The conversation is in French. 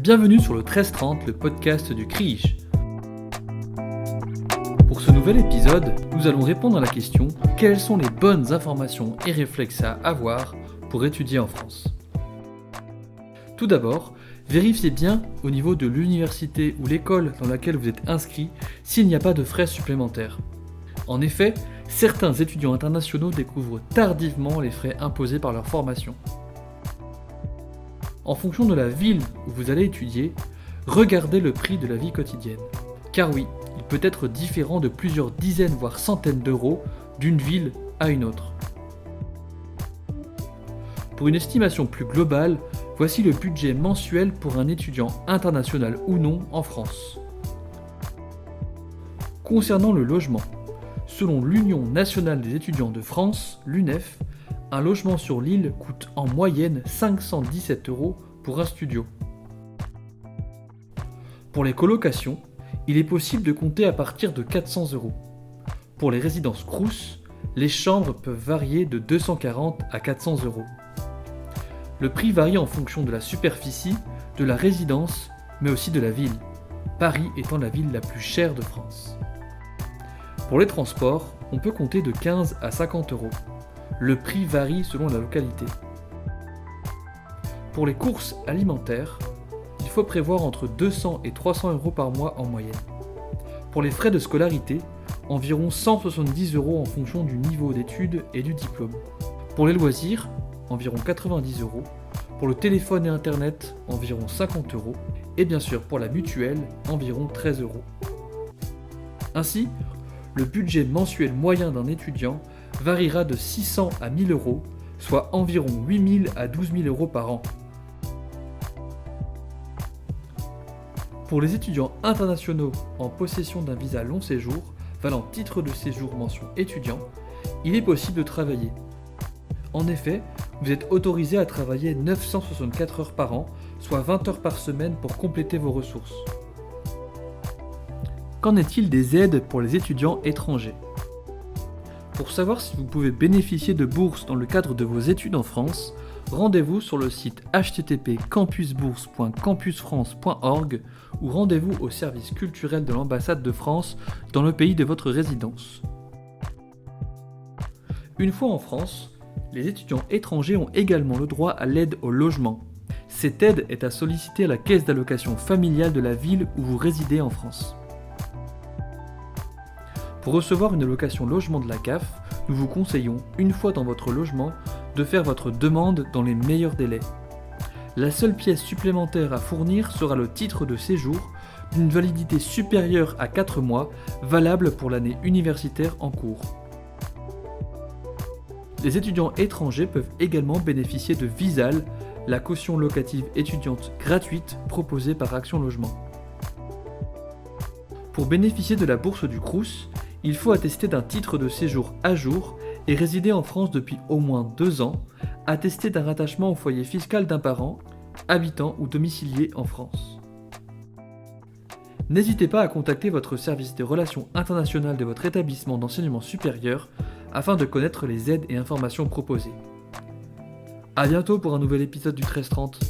Bienvenue sur le 1330, le podcast du CRIJ. Pour ce nouvel épisode, nous allons répondre à la question « Quelles sont les bonnes informations et réflexes à avoir pour étudier en France ?» Tout d'abord, vérifiez bien au niveau de l'université ou l'école dans laquelle vous êtes inscrit s'il n'y a pas de frais supplémentaires. En effet, certains étudiants internationaux découvrent tardivement les frais imposés par leur formation. En fonction de la ville où vous allez étudier, regardez le prix de la vie quotidienne. Car oui, il peut être différent de plusieurs dizaines voire centaines d'euros d'une ville à une autre. Pour une estimation plus globale, voici le budget mensuel pour un étudiant international ou non en France. Concernant le logement, selon l'Union nationale des étudiants de France, l'UNEF, un logement sur l'île coûte en moyenne 517 € pour un studio. Pour les colocations, il est possible de compter à partir de 400 €. Pour les résidences Crous, les chambres peuvent varier de 240 à 400 €. Le prix varie en fonction de la superficie, de la résidence, mais aussi de la ville, Paris étant la ville la plus chère de France. Pour les transports, on peut compter de 15 à 50 €. Le prix varie selon la localité. Pour les courses alimentaires, il faut prévoir entre 200 et 300 € par mois en moyenne. Pour les frais de scolarité, environ 170 € en fonction du niveau d'études et du diplôme. Pour les loisirs, environ 90 €. Pour le téléphone et internet, environ 50 €. Et bien sûr pour la mutuelle, environ 13 €. Ainsi, le budget mensuel moyen d'un étudiant variera de 600 à 1000 €, soit environ 8000 à 12 000 € par an. Pour les étudiants internationaux en possession d'un visa long séjour, valant titre de séjour mention étudiant, il est possible de travailler. En effet, vous êtes autorisé à travailler 964 heures par an, soit 20 heures par semaine pour compléter vos ressources. Qu'en est-il des aides pour les étudiants étrangers ? Pour savoir si vous pouvez bénéficier de bourses dans le cadre de vos études en France, rendez-vous sur le site http://campusbourse.campusfrance.org ou rendez-vous au service culturel de l'ambassade de France dans le pays de votre résidence. Une fois en France, les étudiants étrangers ont également le droit à l'aide au logement. Cette aide est à solliciter à la caisse d'allocation familiale de la ville où vous résidez en France. Pour recevoir une allocation logement de la CAF, nous vous conseillons, une fois dans votre logement, de faire votre demande dans les meilleurs délais. La seule pièce supplémentaire à fournir sera le titre de séjour d'une validité supérieure à 4 mois, valable pour l'année universitaire en cours. Les étudiants étrangers peuvent également bénéficier de Visal, la caution locative étudiante gratuite proposée par Action Logement. Pour bénéficier de la bourse du Crous, il faut attester d'un titre de séjour à jour et résider en France depuis au moins 2 ans, attester d'un rattachement au foyer fiscal d'un parent, habitant ou domicilié en France. N'hésitez pas à contacter votre service des relations internationales de votre établissement d'enseignement supérieur afin de connaître les aides et informations proposées. A bientôt pour un nouvel épisode du 1330.